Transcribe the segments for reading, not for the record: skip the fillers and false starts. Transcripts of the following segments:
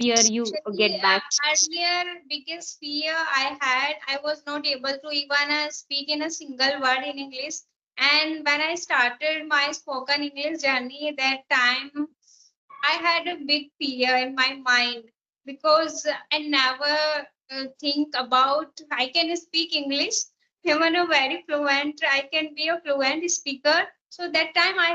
fear you Actually, get back? earlier biggest fear I had, I was not able to even speak in a single word in English. And when I started my spoken English journey, that time I had a big fear in my mind because I never think about I can speak English. Even a very fluent, I can be a fluent speaker. So that time I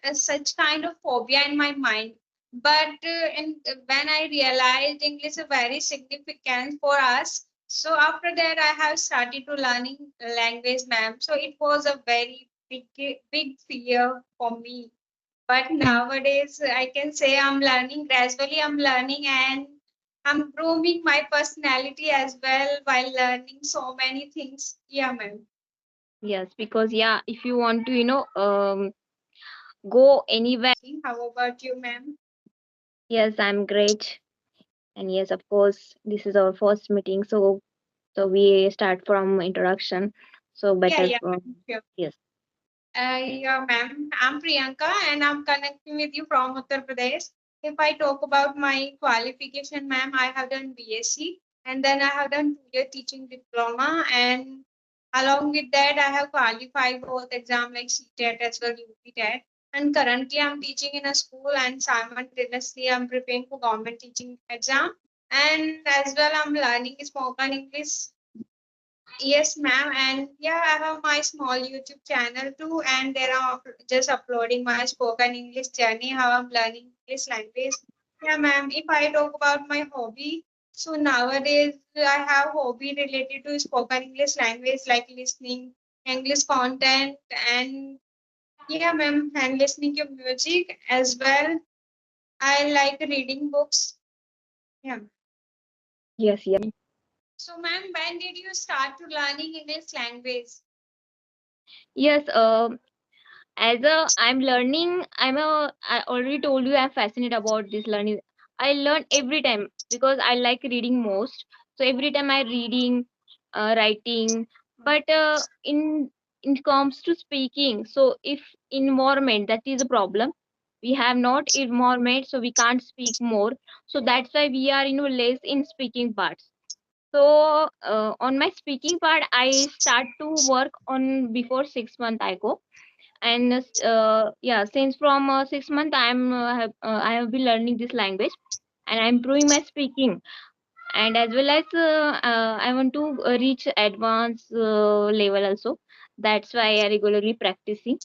had such kind of phobia in my mind. But when I realized English is very significant for us, so after that I have started to learning language, ma'am. So it was a very big fear for me, but nowadays I can say I'm learning gradually, I'm learning and I'm grooming my personality as well while learning so many things. Yeah, ma'am. Yes, because yeah, if you want to, go anywhere. How about you, ma'am? Yes, I'm great. And yes, of course, this is our first meeting, so we start from introduction. So Yeah, better yeah, from ma'am. Sure. yes. Yeah, ma'am. I'm Priyanka and I'm connecting with you from Uttar Pradesh. If I talk about my qualification, ma'am, I have done BSc and then I have done 2 year teaching diploma, and along with that I have qualified both exam like CTET as well UPTET. And currently I'm teaching in a school and simultaneously I'm preparing for government teaching exam. And as well I'm learning spoken English. Yes, ma'am. And yeah, I have my small YouTube channel too, and there I'm just uploading my spoken English journey, how I'm learning English language. Yeah, ma'am. If I talk about my hobby, so nowadays I have hobby related to spoken English language like listening English content, and yeah, ma'am, and listening to music as well. I like reading books. Yeah. Yes, yes. So, ma'am, when did you start to learning English language? Yes, as a I'm learning, I already told you I'm fascinated about this learning. I learn every time because I like reading most. So every time I reading, writing, but in comes to speaking, so if environment, that is a problem. We have not environment, so we can't speak more. So that's why we are less in speaking parts. So on my speaking part, I start to work on before 6 months ago. And yeah, since from 6 months I have been learning this language, and I'm improving my speaking. And as well as I want to reach advanced level also. That's why I regularly practicing.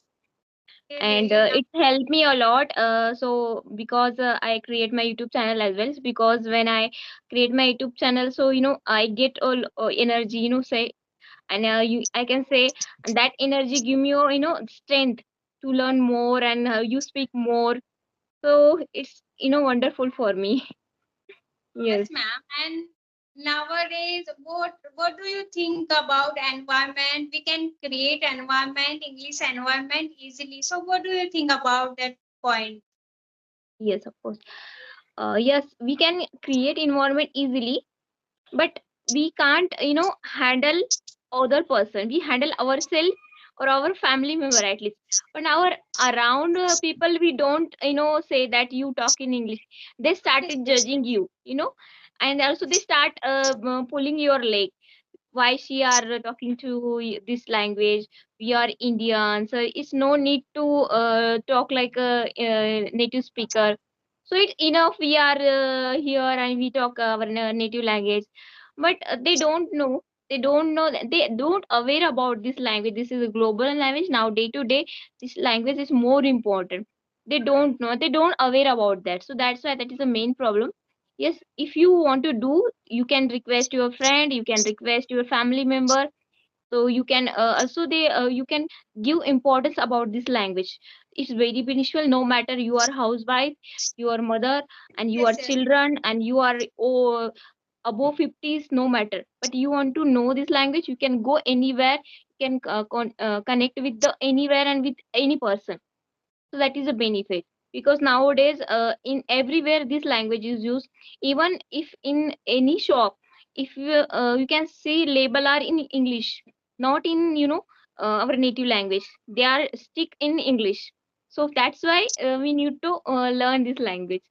Okay, And you it helped me a lot, so because I create my YouTube channel as well. Because when I create my YouTube channel, so I get all energy, say. And I can say that energy give me strength to learn more, and you speak more. So it's wonderful for me. Yes. Yes, ma'am. And nowadays, what do you think about environment? We can create environment, English environment easily. So, what do you think about that point? Yes, of course. Yes, we can create environment easily, but we can't handle other person. We handle ourselves or our family member at least. But our around people, we don't say that you talk in English. They Yes, started yes, judging you, and also they start pulling your leg. Why she are talking to this language? We are Indian, so it's no need to talk like a native speaker. So it's enough we are here and we talk our native language. But they don't know that they don't aware about this language. This is a global language now. Day to day, this language is more important. They don't know, they don't aware about that. So that's why that is the main problem. Yes, if you want to do, you can request your friend, you can request your family member. So you can also they you can give importance about this language. It's very beneficial, no matter you are housewife, you are mother, and you are yes, yes. children, and you are above 50s, no matter. But you want to know this language, you can go anywhere. You can connect with the anywhere and with any person. So that is a benefit. Because nowadays in everywhere this language is used. Even if in any shop, if you can see label are in English, not in our native language. They are stick in English. So that's why we need to learn this language.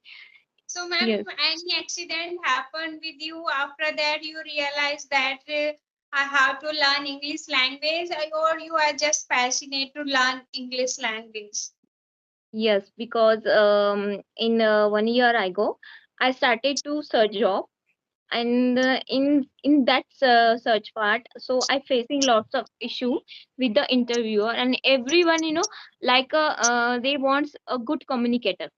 So, ma'am, Yes. any accident happened with you after that you realize that I have to learn English language, or you are just passionate to learn English language? Yes, because in 1 year ago, I started to search job, and in that search part, so I facing lots of issue with the interviewer and everyone, like they wants a good communicator.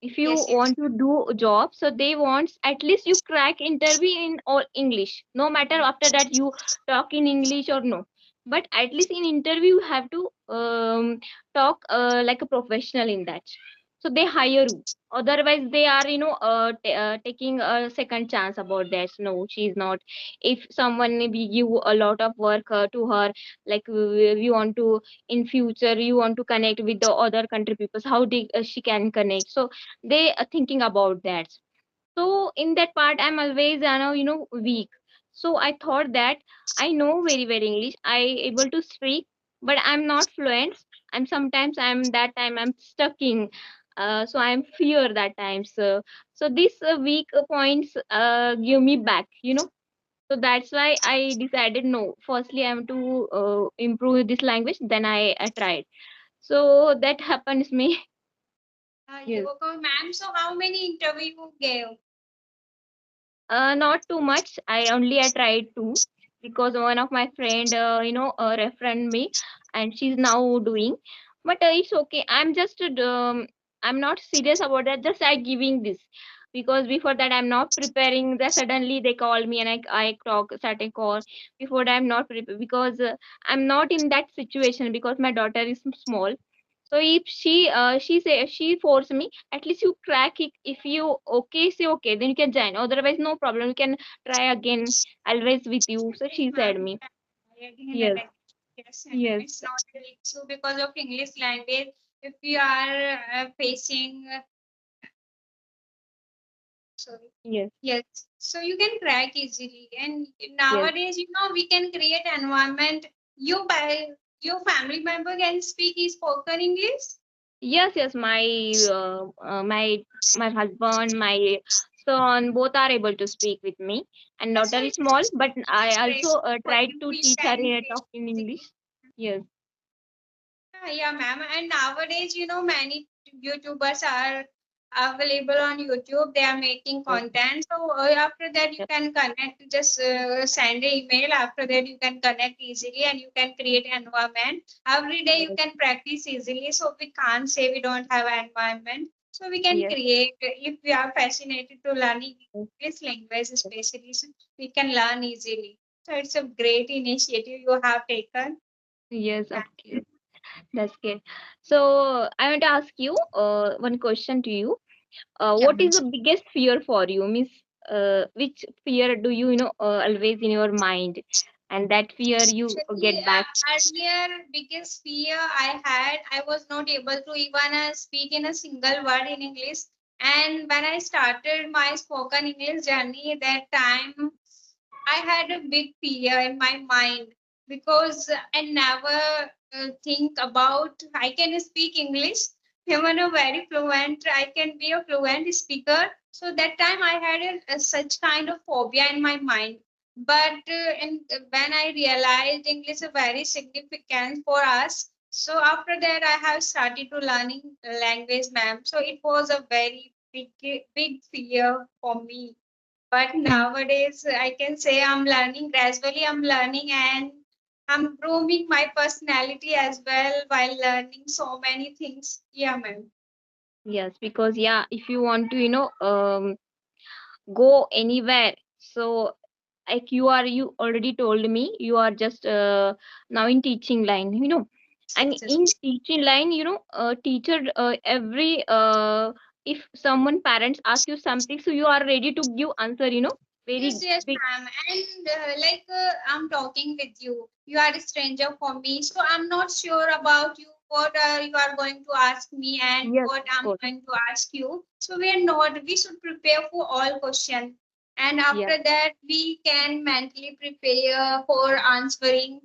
If you Yes, yes. want to do a job, so they want at least you crack interview in all English, no matter after that you talk in English or no, but at least in interview you have to talk like a professional in that, so they hire you. Otherwise they are taking a second chance about that. No, she is not. If someone maybe give a lot of work to her, like we want to in future you want to connect with the other country people, how she can connect, so they are thinking about that. So in that part I'm always weak. So I thought that I know very very English, I able to speak, but I'm not fluent. I'm sometimes I'm that time I'm stuck in, so I'm fear that time. So this weak points give me back, so that's why I decided no, firstly I have to improve this language, then I tried. So that happens me. You Yes. okay, ma'am. So, how many interview you gave? Not too much. I tried two, because one of my friend, referred me, and she's now doing. But it's okay. I'm not serious about that. Just I giving this, because before that I'm not preparing. That suddenly they call me and I talk certain call. Before that I'm not prepared, because I'm not in that situation, because my daughter is small. So if she force me, at least you crack it. If you okay, say okay, then you can join. Otherwise, no problem. You can try again. Always with you. So Yes, she said ma'am. me. Again and Yes, again. Yes, and yes, it's not a big issue because of English language. If you are facing, sorry, yes, yes, so you can crack easily. And yes. nowadays, we can create environment. You by your family member can speak spoken English. Yes, my husband, my son, both are able to speak with me. And Yes, daughter so is it's small, but I great also for tried you. to You teach her can in create talk in English. easily. Yes, Yeah, ma'am. And nowadays, many YouTubers are available on YouTube. They are making yes, content. So after that, you yes, can connect. Just send an email. After that, you can connect easily and you can create an environment. Every day, you yes, can practice easily. So we can't say we don't have an environment. So we can yes, create. If we are fascinated to learning yes, English language, especially, so we can learn easily. So it's a great initiative you have taken. yes, okay. That's good. So I want to ask you one question to you. Yeah, What ma'am. is the biggest fear for you? Means, which fear do you, always in your mind, and that fear you Actually, get back? earlier biggest fear I had, I was not able to even speak in a single word in English. And when I started my spoken English journey, that time I had a big fear in my mind because I never think about I can speak English. Even a very fluent, I can be a fluent speaker. So that time I had such kind of phobia in my mind, but when I realized English is very significant for us, so after that I have started to learning language, ma'am. So it was a very big fear for me. But nowadays I can say I'm learning gradually. I'm learning and I'm grooming my personality as well while learning so many things. Yeah, ma'am. Yes, because yeah, if you want to, go anywhere, so like you already told me you are just now in teaching line, and Yes, yes. in teaching line, teacher every if someone parents ask you something, so you are ready to give answer, Yes, very yes, big. ma'am. And I'm talking with you. You are a stranger for me, so I'm not sure about you. What you are going to ask me and Yes, what of I'm course. going to ask you. So we are not. We should prepare for all questions, and Yes, after that we can mentally prepare for answering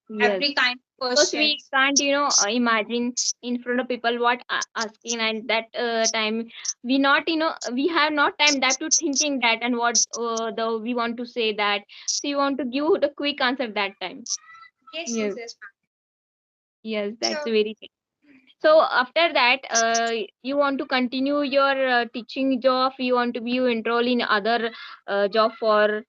yes, every kind. because we Questions. can't imagine in front of people what asking, and that time we not we have not time that to thinking that and what the we want to say that, so you want to give the quick answer that time. Yes, yes, Yes, yes, ma'am. yes, that's So very thing. So after that you want to continue your teaching job, you want to be you enroll in other job for.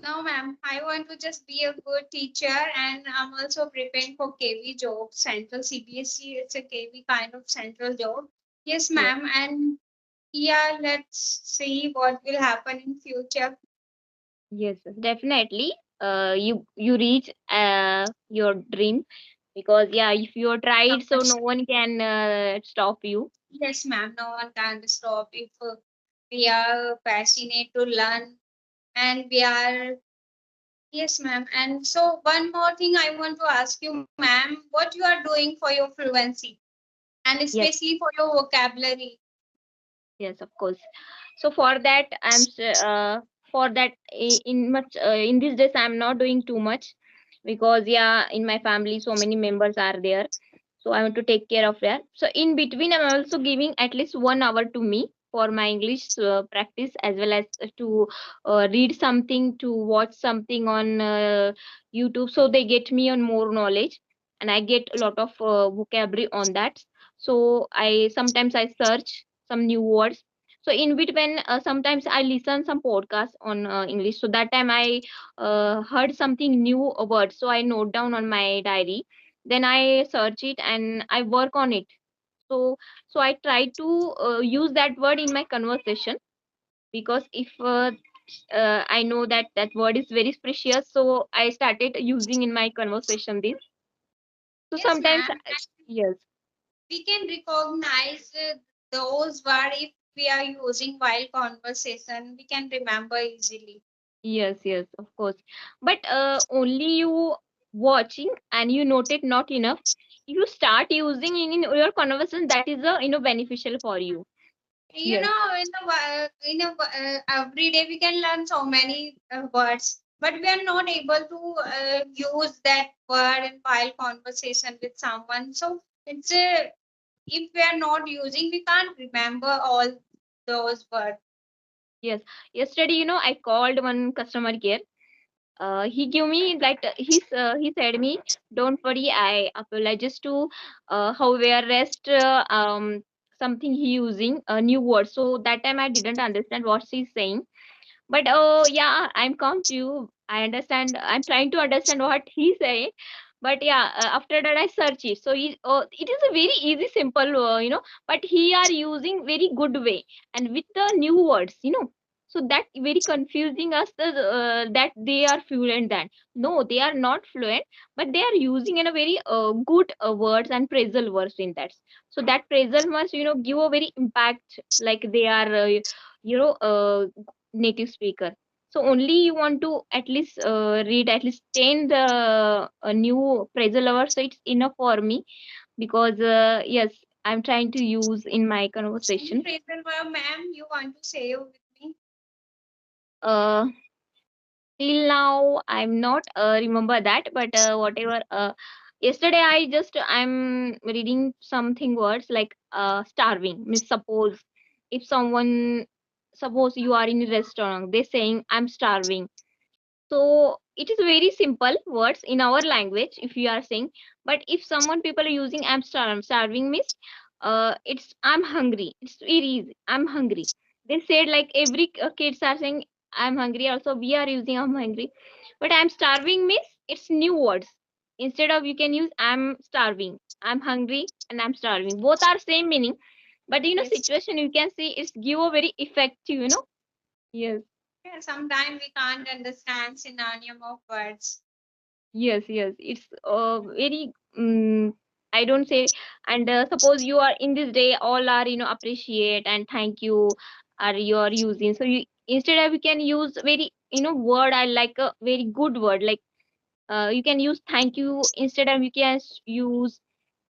no, ma'am. I want to just be a good teacher, and I'm also preparing for KV job, Central CBSE. It's a KV kind of central job. Yes, Yes, ma'am. And yeah, let's see what will happen in future. yes, definitely. You reach your dream, because yeah, if you tried, so no one can stop you. Yes, ma'am. No one can stop if we are passionate to learn, and we are. Yes, ma'am. And so one more thing I want to ask you, ma'am, what you are doing for your fluency and Yes, especially for your vocabulary. yes, of course. So for that for that in much in these days I'm not doing too much, because yeah, in my family so many members are there, so I want to take care of that. So in between I'm also giving at least 1 hour to me for my English practice, as well as to read something, to watch something on YouTube, so they get me on more knowledge, and I get a lot of vocabulary on that. So I sometimes I search some new words. So in between sometimes I listen some podcasts on English, so that time I heard something new word, so I note down on my diary, then I search it and I work on it. So I try to use that word in my conversation, because if I know that that word is very precious, so I started using in my conversation this. So Yes, sometimes ma'am. yes, We can recognize those words if we are using while conversation. We can remember easily. yes, yes, of course. But only you watching and you note it not enough. You start using in your conversation, that is beneficial for you. You Yes, know, every day we can learn so many words, but we are not able to use that word in while conversation with someone. So it's if we are not using, we can't remember all those words. yes. Yesterday, I called one customer care. He gave me that he said me, don't worry, I apologize to however rest something he using a new word. So that time I didn't understand what she's saying. But oh yeah, I'm come to you. I understand. I'm trying to understand what he say. But yeah, after that I search it. So it is a very easy, simple, But he are using very good way and with the new words. So that very confusing us that they are fluent. Then no, they are not fluent, but they are using in a very good words and phrasal words in that. So that phrasal must give a very impact, like they are native speaker. So only you want to at least read at least 10 the new phrasal words, so it's enough for me, because yes, I'm trying to use in my Any conversation. phrasal verb, ma'am, you want to say with me? uh Till now I'm not remember that, but whatever yesterday I'm reading something words like starving means, suppose you are in a restaurant, they saying I'm starving. So it is very simple words in our language if you are saying. But if someone people are using I'm starving means it's I'm hungry. It's very easy. I'm hungry. They said like every kids are saying I'm hungry. Also we are using I'm hungry. But I'm starving means it's new words. Instead of you can use I'm starving, I'm hungry, and I'm starving. Both are same meaning. But Yes. situation you can see it's give a very effective. Yes. Yeah, sometimes we can't understand synonym of words. Yes, yes, it's very. I don't say, and suppose you are in this day, all are appreciate and thank you are you are using. So you instead of you can use very word. I like a very good word, like you can use thank you, instead of you can use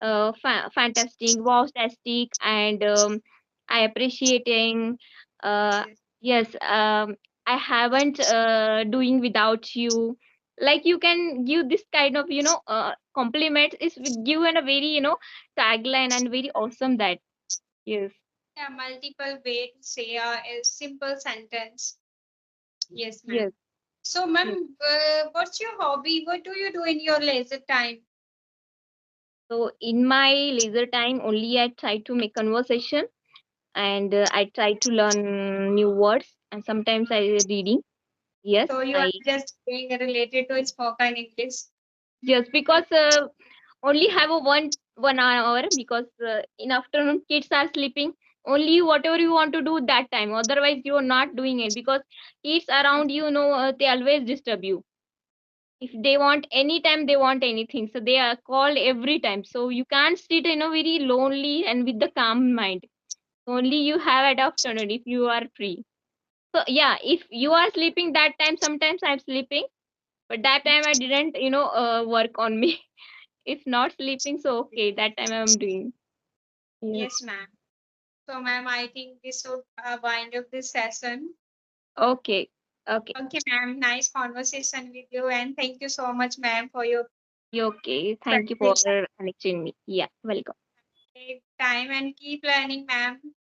fantastic, wowtastic, and I appreciating. Yes, Uh, yes. yes, I haven't doing without you. Like you can give this kind of compliments is given a very tagline and very awesome that. Yes. Yeah, multiple way to say a simple sentence. Yes, ma'am. Yes. So, Yes. ma'am, what's your hobby? What do you do in your leisure time? So in my leisure time only I try to make conversation, and I try to learn new words, and sometimes I reading. Yes, So you are I just being related to spoken English. just because only have a 1 hour, because in afternoon kids are sleeping. Only whatever you want to do that time. Otherwise you are not doing it, because kids around they always disturb you. If they want anytime they want anything, so they are called every time. So you can't sit very lonely and with the calm mind. Only you have at afternoon if you are free. So yeah, if you are sleeping that time, sometimes I'm sleeping, but that time I didn't work on me. If not sleeping, so okay, that time I'm doing. Yes. Yes, ma'am. So, ma'am, I think this should wind up this session. Okay. Okay. Okay, ma'am. Nice conversation with you, and thank you so much, ma'am, for your Okay. Thank you for presentation. connecting me. Yeah. Welcome. Take time and keep learning, ma'am.